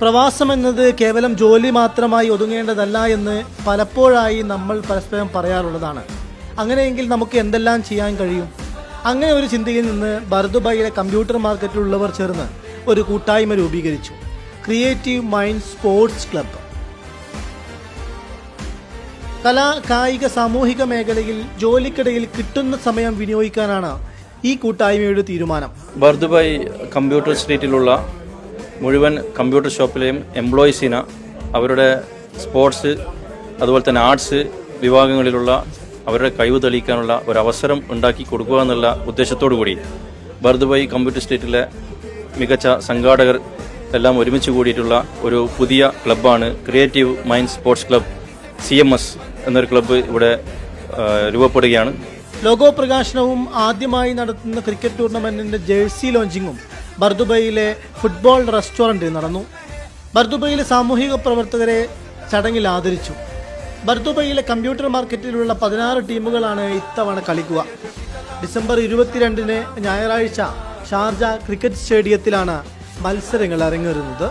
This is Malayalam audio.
പ്രവാസം എന്നത് കേവലം ജോലി മാത്രമായി ഒതുങ്ങേണ്ടതല്ല എന്ന് പലപ്പോഴായി നമ്മൾ പരസ്പരം പറയാറുള്ളതാണ്. അങ്ങനെയെങ്കിൽ നമുക്ക് എന്തെല്ലാം ചെയ്യാൻ കഴിയും? അങ്ങനെ ഒരു ചിന്തയിൽ നിന്ന് ബർദുബായിലെ കമ്പ്യൂട്ടർ മാർക്കറ്റിലുള്ളവർ ചേർന്ന് ഒരു കൂട്ടായ്മ രൂപീകരിച്ചു, ക്രിയേറ്റീവ് മൈൻഡ് സ്പോർട്സ് ക്ലബ്ബ്. കലാ, കായിക, സാമൂഹിക മേഖലയിൽ ജോലിക്കിടയിൽ കിട്ടുന്ന സമയം വിനിയോഗിക്കാനാണ് ഈ കൂട്ടായ്മയുടെ തീരുമാനം. ബർദുബായ് കമ്പ്യൂട്ടർ സ്ട്രീറ്റിലുള്ള മുഴുവൻ കമ്പ്യൂട്ടർ ഷോപ്പിലെയും എംപ്ലോയീസിന് അവരുടെ സ്പോർട്സ് അതുപോലെ തന്നെ ആർട്സ് വിഭാഗങ്ങളിലുള്ള അവരുടെ കഴിവ് തെളിയിക്കാനുള്ള ഒരവസരം ഉണ്ടാക്കി കൊടുക്കുക എന്നുള്ള ഉദ്ദേശത്തോടു കൂടി ബർദുബായ് കമ്പ്യൂട്ടർ സ്ട്രീറ്റിലെ മികച്ച സംഘാടകർ എല്ലാം ഒരുമിച്ച് കൂടിയിട്ടുള്ള ഒരു പുതിയ ക്ലബ്ബാണ് creative mind sports club CMS എന്നൊരു ക്ലബ്ബ് ഇവിടെ രൂപപ്പെടുകയാണ്. ലോഗോ പ്രകാശനവും ആദ്യമായി നടത്തുന്ന ക്രിക്കറ്റ് ടൂർണമെന്റിന്റെ ജേഴ്സി ലോഞ്ചിങ്ങും ബർദുബായിലെ ഫുട്ബോൾ റെസ്റ്റോറന്റിൽ നടന്നു. ബർദുബായിലെ സാമൂഹിക പ്രവർത്തകരെ ചടങ്ങിൽ ആദരിച്ചു. ബർദുബായിലെ കമ്പ്യൂട്ടർ മാർക്കറ്റിലുള്ള 16 ടീമുകളാണ് ഇത്തവണ കളിക്കുക. ഡിസംബർ 22 ഞായറാഴ്ച ഷാർജ ക്രിക്കറ്റ് സ്റ്റേഡിയത്തിലാണ് മത്സരങ്ങൾ അരങ്ങേറുന്നത്.